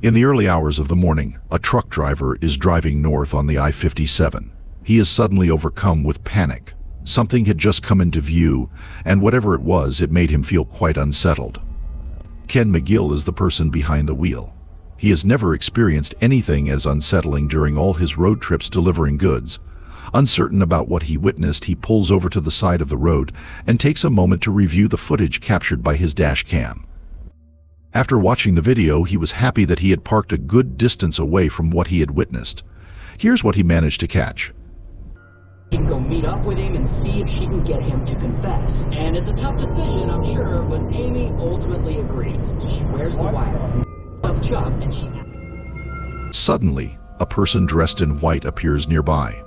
In the early hours of the morning, a truck driver is driving north on the I-57. He is suddenly overcome with panic. Something had just come into view, and whatever it was, it made him feel quite unsettled. Ken McGill is the person behind the wheel. He has never experienced anything as unsettling during all his road trips delivering goods. Uncertain about what he witnessed, he pulls over to the side of the road and takes a moment to review the footage captured by his dash cam. After watching the video, he was happy that he had parked a good distance away from what he had witnessed. Here's what he managed to catch. She can go meet up with him and see if she can get him to confess. And it's a tough decision, I'm sure, but Amy ultimately agrees. She wears the wire up Chuck and she... Suddenly, a person dressed in white appears nearby.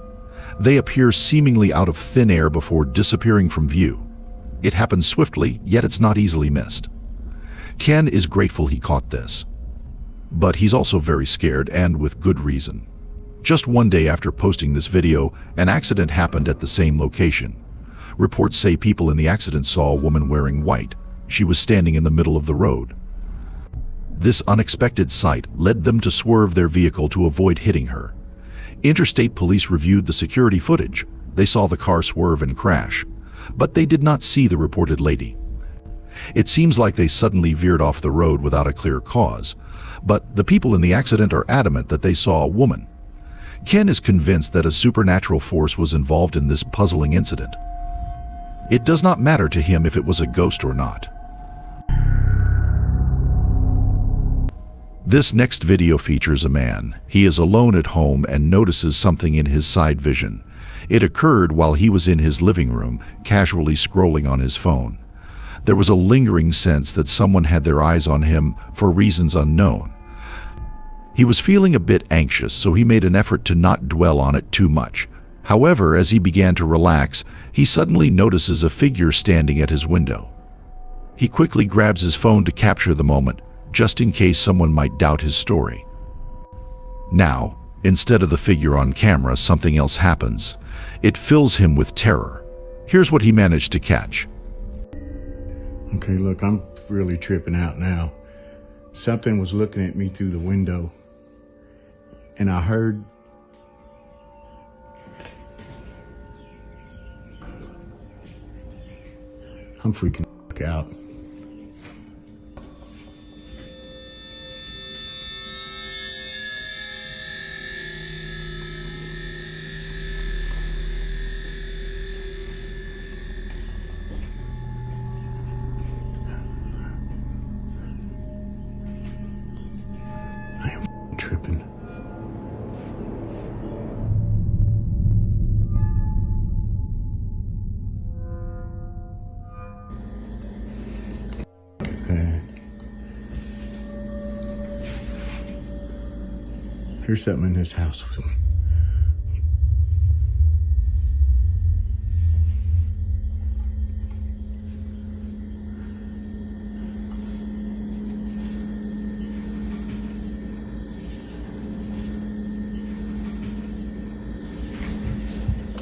They appear seemingly out of thin air before disappearing from view. It happens swiftly, yet it's not easily missed. Ken is grateful he caught this. But he's also very scared, and with good reason. Just one day after posting this video, an accident happened at the same location. Reports say people in the accident saw a woman wearing white. She was standing in the middle of the road. This unexpected sight led them to swerve their vehicle to avoid hitting her. Interstate police reviewed the security footage. They saw the car swerve and crash, but they did not see the reported lady. It seems like they suddenly veered off the road without a clear cause, but the people in the accident are adamant that they saw a woman. Ken is convinced that a supernatural force was involved in this puzzling incident. It does not matter to him if it was a ghost or not. This next video features a man. He is alone at home and notices something in his side vision. It occurred while he was in his living room, casually scrolling on his phone. There was a lingering sense that someone had their eyes on him for reasons unknown. He was feeling a bit anxious, so he made an effort to not dwell on it too much. However, as he began to relax, he suddenly notices a figure standing at his window. He quickly grabs his phone to capture the moment, just in case someone might doubt his story. Now, instead of the figure on camera, something else happens. It fills him with terror. Here's what he managed to catch. Okay, look, I'm really tripping out now. Something was looking at me through the window, and I heard I'm freaking out. I am tripping. Here's something in this house.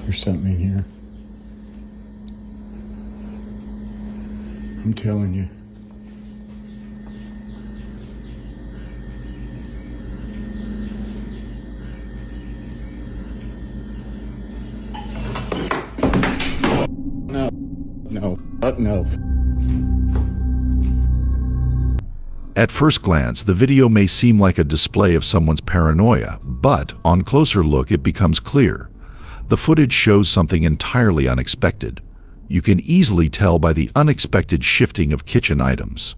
There's something in here. I'm telling you. No. At first glance, the video may seem like a display of someone's paranoia, but on closer look, it becomes clear. The footage shows something entirely unexpected. You can easily tell by the unexpected shifting of kitchen items.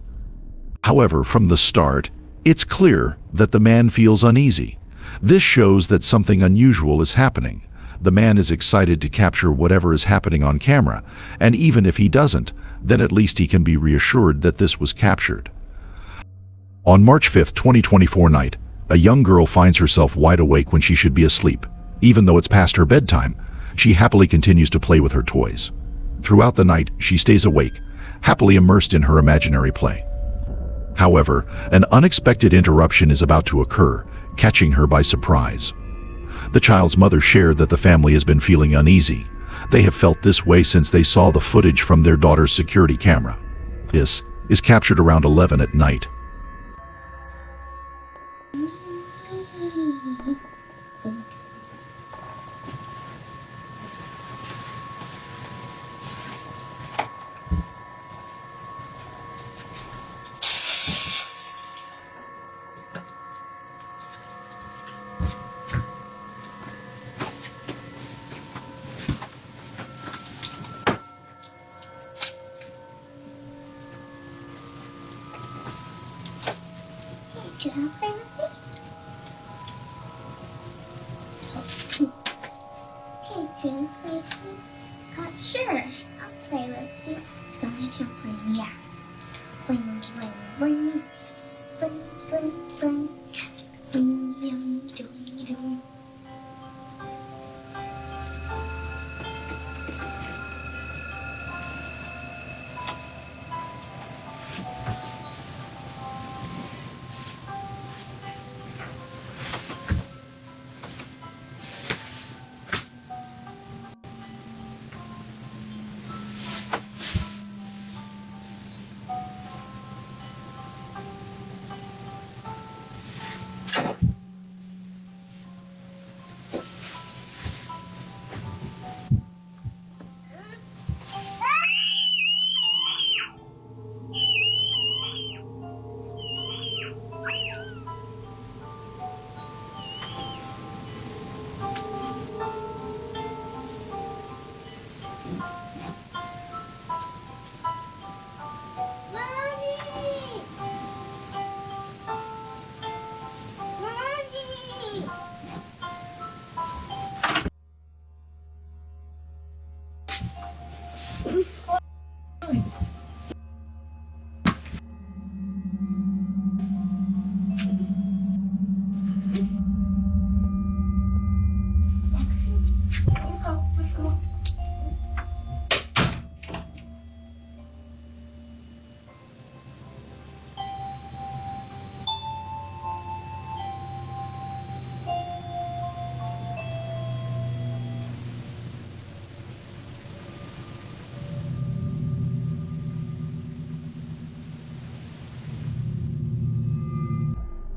However, from the start, it's clear that the man feels uneasy. This shows that something unusual is happening. The man is excited to capture whatever is happening on camera, and even if he doesn't, then at least he can be reassured that this was captured. On March 5, 2024 night, a young girl finds herself wide awake when she should be asleep. Even though it's past her bedtime, she happily continues to play with her toys. Throughout the night, she stays awake, happily immersed in her imaginary play. However, an unexpected interruption is about to occur, catching her by surprise. The child's mother shared that the family has been feeling uneasy. They have felt this way since they saw the footage from their daughter's security camera. This is captured around 11 at night. Can I play with you? Hey, can you play with me? Sure, I'll play with you. Go ahead and play me out. Bling, bling, bling. Bling, bling, bling. Boom, yum, doom, doom. Let's go.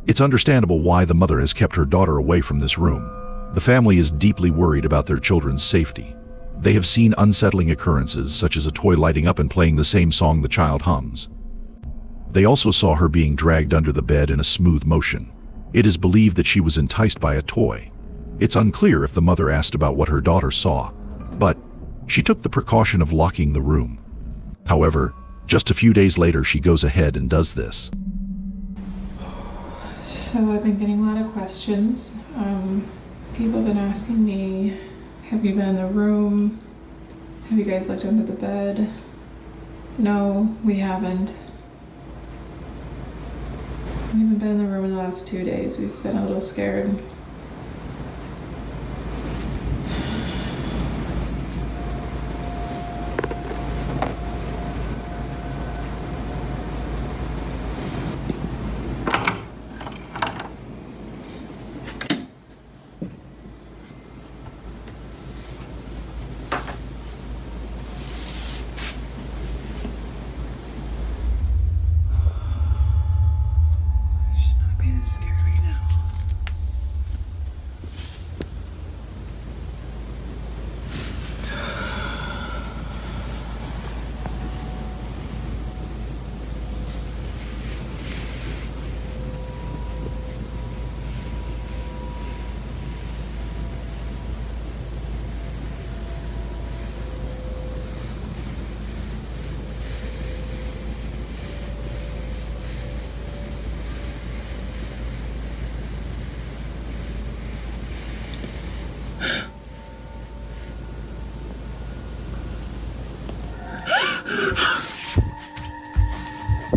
It's understandable why the mother has kept her daughter away from this room. The family is deeply worried about their children's safety. They have seen unsettling occurrences, such as a toy lighting up and playing the same song the child hums. They also saw her being dragged under the bed in a smooth motion. It is believed that she was enticed by a toy. It's unclear if the mother asked about what her daughter saw, but she took the precaution of locking the room. However, just a few days later, she goes ahead and does this. So I've been getting a lot of questions. People have been asking me, have you been in the room? Have you guys looked under the bed? No, we haven't. We haven't been in the room in the last 2 days. We've been a little scared. Scared right now.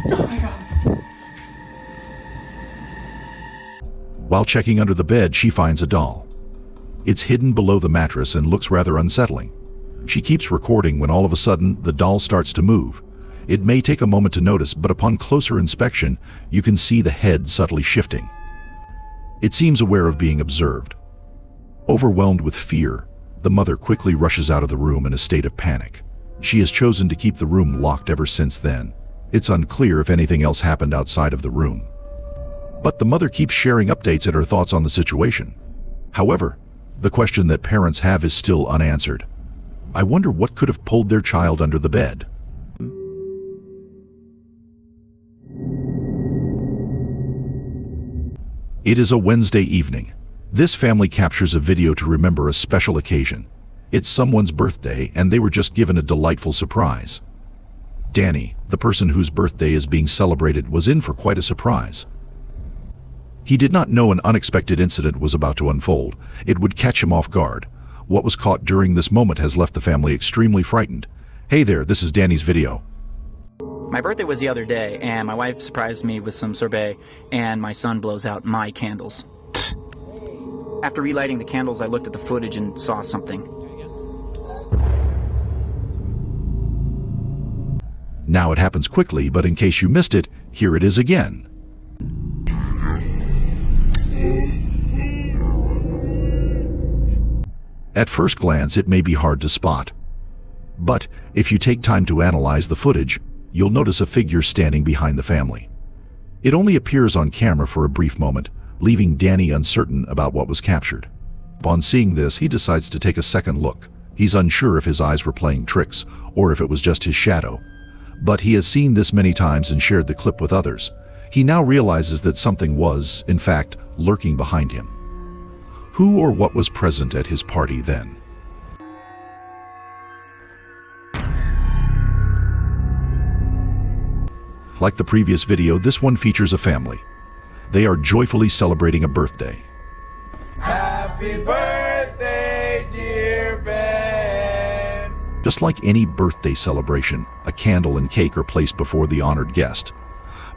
Oh my God. While checking under the bed, she finds a doll. It's hidden below the mattress and looks rather unsettling. She keeps recording when all of a sudden the doll starts to move. It may take a moment to notice, but upon closer inspection, you can see the head subtly shifting. It seems aware of being observed. Overwhelmed with fear, the mother quickly rushes out of the room in a state of panic. She has chosen to keep the room locked ever since then. It's unclear if anything else happened outside of the room. But the mother keeps sharing updates and her thoughts on the situation. However, the question that parents have is still unanswered. I wonder what could have pulled their child under the bed. It is a Wednesday evening. This family captures a video to remember a special occasion. It's someone's birthday, and they were just given a delightful surprise. Danny, the person whose birthday is being celebrated, was in for quite a surprise. He did not know an unexpected incident was about to unfold. It would catch him off guard. What was caught during this moment has left the family extremely frightened. Hey there, this is Danny's video. My birthday was the other day, and my wife surprised me with some sorbet, and my son blows out my candles. After relighting the candles, I looked at the footage and saw something. Now it happens quickly, but in case you missed it, here it is again. At first glance, it may be hard to spot. But if you take time to analyze the footage, you'll notice a figure standing behind the family. It only appears on camera for a brief moment, leaving Danny uncertain about what was captured. Upon seeing this, he decides to take a second look. He's unsure if his eyes were playing tricks or if it was just his shadow. But he has seen this many times and shared the clip with others. He now realizes that something was, in fact, lurking behind him. Who or what was present at his party then? Like the previous video, this one features a family. They are joyfully celebrating a birthday. Happy birthday, dear Ben! Just like any birthday celebration, a candle and cake are placed before the honored guest.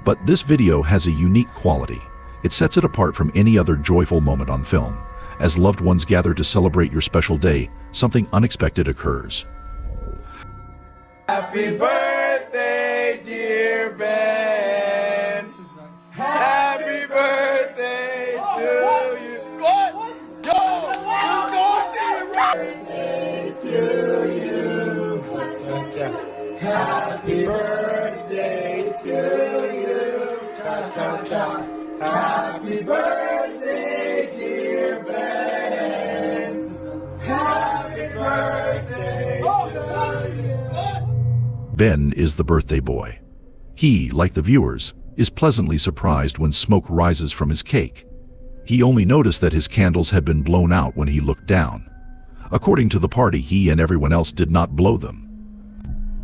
But this video has a unique quality. It sets it apart from any other joyful moment on film. As loved ones gather to celebrate your special day, something unexpected occurs. Happy birthday, dear Ben! Happy birthday to you! What? Yo! Birthday to you! Happy birthday to you! Cha cha cha! Happy birthday, dear Ben! Happy birthday to you! Ben is the birthday boy. He, like the viewers, is pleasantly surprised when smoke rises from his cake. He only noticed that his candles had been blown out when he looked down. According to the party, he and everyone else did not blow them.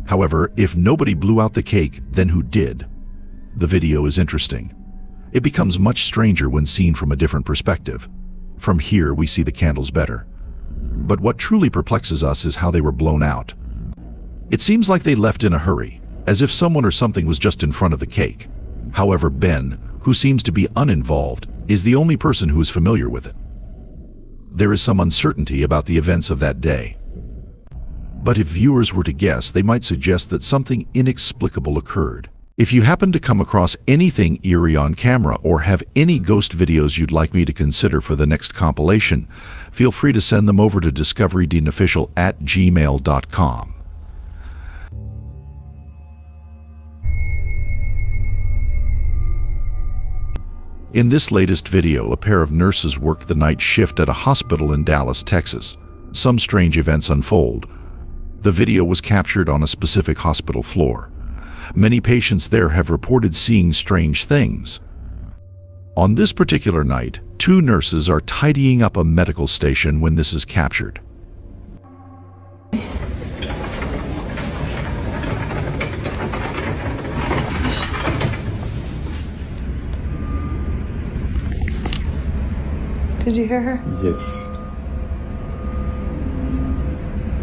However, if nobody blew out the cake, then who did? The video is interesting. It becomes much stranger when seen from a different perspective. From here, we see the candles better. But what truly perplexes us is how they were blown out. It seems like they left in a hurry, as if someone or something was just in front of the cake. However, Ben, who seems to be uninvolved, is the only person who is familiar with it. There is some uncertainty about the events of that day. But if viewers were to guess, they might suggest that something inexplicable occurred. If you happen to come across anything eerie on camera or have any ghost videos you'd like me to consider for the next compilation, feel free to send them over to discoverydeanofficial@gmail.com. In this latest video, a pair of nurses worked the night shift at a hospital in Dallas, Texas. Some strange events unfold. The video was captured on a specific hospital floor. Many patients there have reported seeing strange things. On this particular night, two nurses are tidying up a medical station when this is captured. Did you hear her? Yes.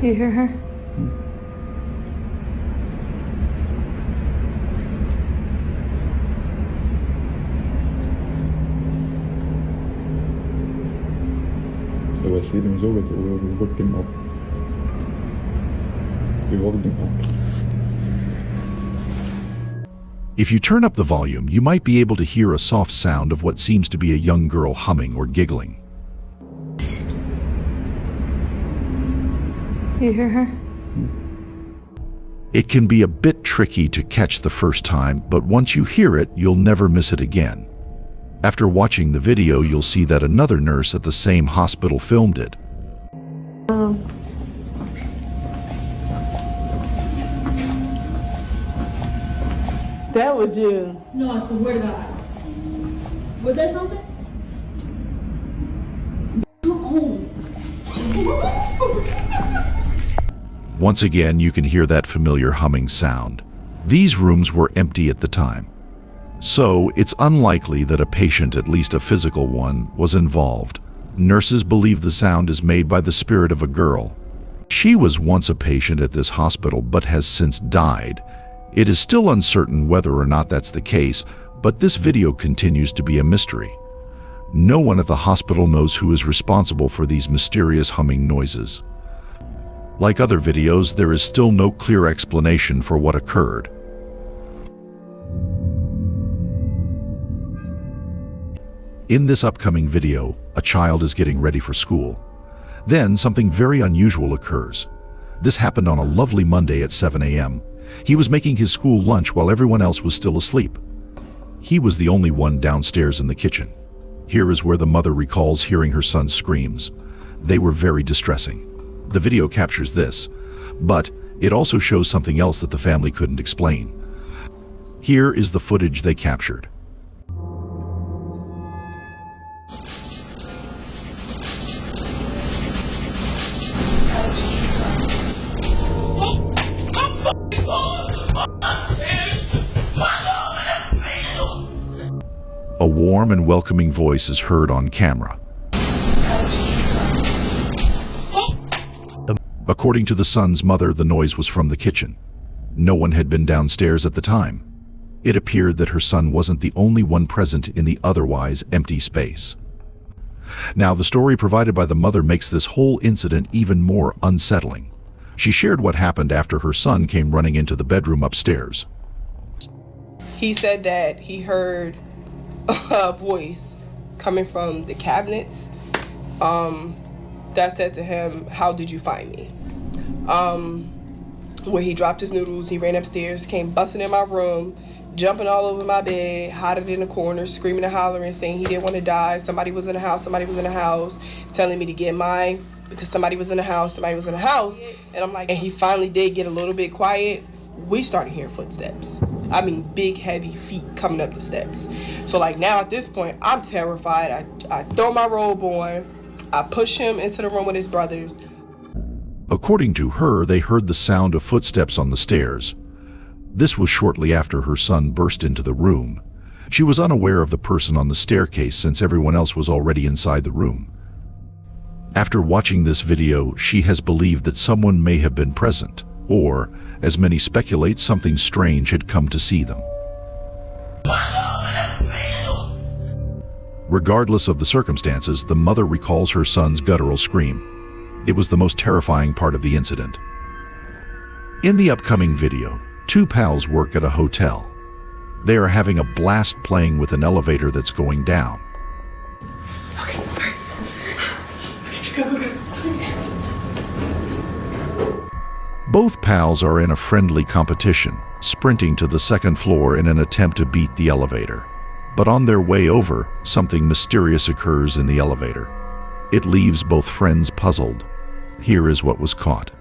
You hear her? 𝐦𝐨𝐫𝐠𝐞𝐭 we woke him up. We woke him up. If you turn up the volume, you might be able to hear a soft sound of what seems to be a young girl humming or giggling. You hear her? It can be a bit tricky to catch the first time, but once you hear it, you'll never miss it again. After watching the video, you'll see that another nurse at the same hospital filmed it. That was you. No, I swear to God. Was that something? Once again, you can hear that familiar humming sound. These rooms were empty at the time, so it's unlikely that a patient, at least a physical one, was involved. Nurses believe the sound is made by the spirit of a girl. She was once a patient at this hospital but has since died. It is still uncertain whether or not that's the case, but this video continues to be a mystery. No one at the hospital knows who is responsible for these mysterious humming noises. Like other videos, there is still no clear explanation for what occurred. In this upcoming video, a child is getting ready for school. Then something very unusual occurs. This happened on a lovely Monday at 7 a.m. He was making his school lunch while everyone else was still asleep. He was the only one downstairs in the kitchen. Here is where the mother recalls hearing her son's screams. They were very distressing. The video captures this, but it also shows something else that the family couldn't explain. Here is the footage they captured. A warm and welcoming voice is heard on camera. According to the son's mother, the noise was from the kitchen. No one had been downstairs at the time. It appeared that her son wasn't the only one present in the otherwise empty space. Now, the story provided by the mother makes this whole incident even more unsettling. She shared what happened after her son came running into the bedroom upstairs. He said that he heard a voice coming from the cabinets that said to him, "How did you find me?" When he dropped his noodles, he ran upstairs, came busting in my room, jumping all over my bed, hiding in the corner, screaming and hollering, saying he didn't want to die. Somebody was in the house, somebody was in the house, telling me to get mine because somebody was in the house, somebody was in the house. And I'm like, and he finally did get a little bit quiet. We started hearing footsteps. I mean, big, heavy feet coming up the steps. So like now at this point, I'm terrified. I throw my robe on. I push him into the room with his brothers. According to her, they heard the sound of footsteps on the stairs. This was shortly after her son burst into the room. She was unaware of the person on the staircase since everyone else was already inside the room. After watching this video, she has believed that someone may have been present, or, as many speculate, something strange had come to see them. Regardless of the circumstances, the mother recalls her son's guttural scream. It was the most terrifying part of the incident. In the upcoming video, two pals work at a hotel. They are having a blast playing with an elevator that's going down. Both pals are in a friendly competition, sprinting to the second floor in an attempt to beat the elevator. But on their way over, something mysterious occurs in the elevator. It leaves both friends puzzled. Here is what was caught.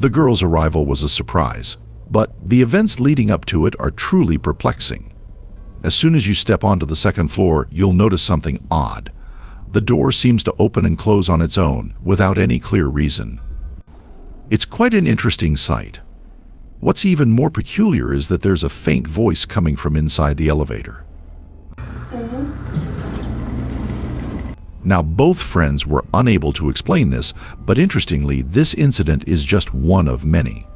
The girl's arrival was a surprise, but the events leading up to it are truly perplexing. As soon as you step onto the second floor, you'll notice something odd. The door seems to open and close on its own, without any clear reason. It's quite an interesting sight. What's even more peculiar is that there's a faint voice coming from inside the elevator. Now, both friends were unable to explain this, but interestingly, this incident is just one of many.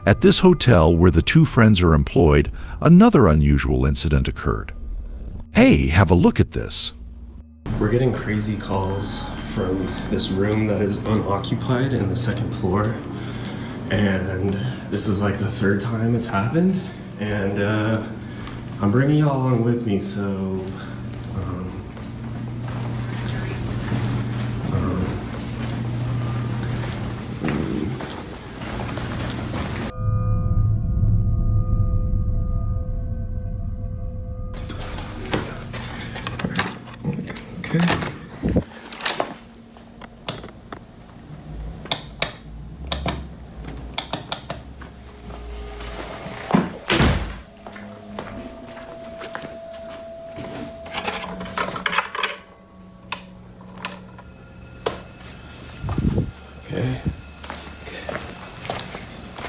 At this hotel where the two friends are employed, another unusual incident occurred. Hey, have a look at this. We're getting crazy calls from this room that is unoccupied in the second floor. And this is like the third time it's happened. And I'm bringing y'all along with me, so... Okay.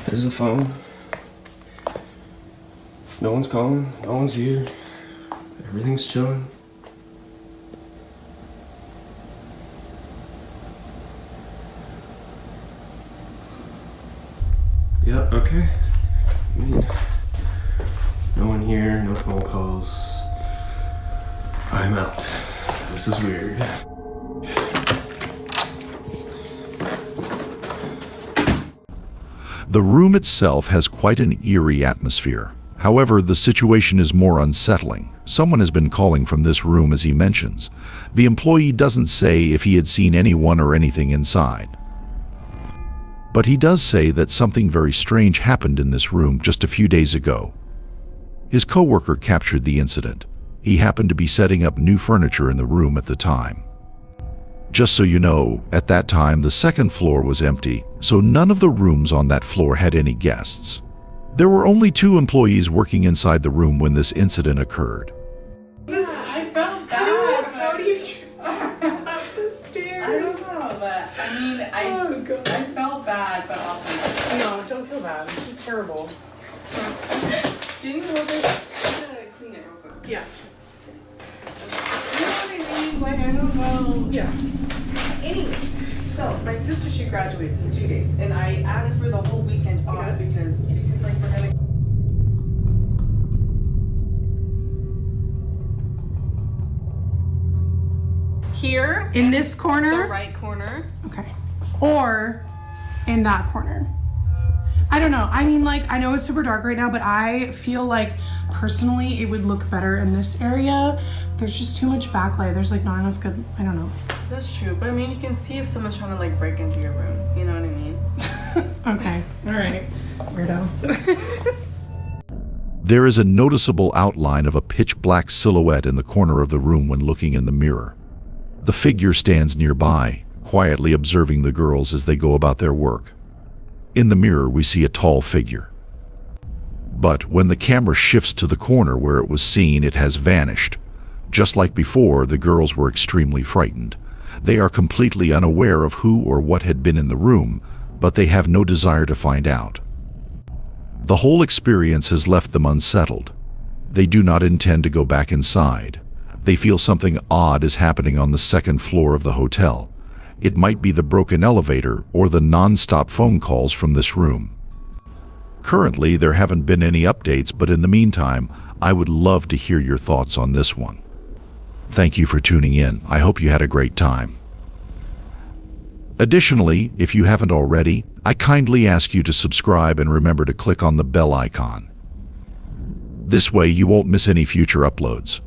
There's the phone. No one's calling, no one's here. Everything's chilling. Yep, okay. I mean, no one here, no phone calls. I'm out. This is weird. The room itself has quite an eerie atmosphere. However, the situation is more unsettling. Someone has been calling from this room, as he mentions. The employee doesn't say if he had seen anyone or anything inside. But he does say that something very strange happened in this room just a few days ago. His coworker captured the incident. He happened to be setting up new furniture in the room at the time. Just so you know, at that time the second floor was empty, so none of the rooms on that floor had any guests. There were only 2 employees working inside the room when this incident occurred. I felt bad. How do you up the stairs? I don't know, but I mean, I felt bad, but also No, don't feel bad. It's just terrible. Can you hold this? I'm gonna clean it real quick. Yeah. You know what I mean? Like, I don't know. Yeah. Anyways, so my sister, she graduates in 2 days, and I asked for the whole weekend off because like we're gonna. Here In this corner? the right corner. Okay. Or in that corner. I don't know. I mean, like, I know it's super dark right now, but I feel like personally it would look better in this area. There's just too much backlight. There's like not enough good, I don't know. That's true, but I mean, you can see if someone's trying to like break into your room. You know what I mean? Okay. All right. Weirdo. There is a noticeable outline of a pitch black silhouette in the corner of the room when looking in the mirror. The figure stands nearby, quietly observing the girls as they go about their work. In the mirror, we see a tall figure. But when the camera shifts to the corner where it was seen, it has vanished. Just like before, the girls were extremely frightened. They are completely unaware of who or what had been in the room, but they have no desire to find out. The whole experience has left them unsettled. They do not intend to go back inside. They feel something odd is happening on the second floor of the hotel. It might be the broken elevator or the non-stop phone calls from this room. Currently, there haven't been any updates, but in the meantime, I would love to hear your thoughts on this one. Thank you for tuning in. I hope you had a great time. Additionally, if you haven't already, I kindly ask you to subscribe and remember to click on the bell icon. This way you won't miss any future uploads.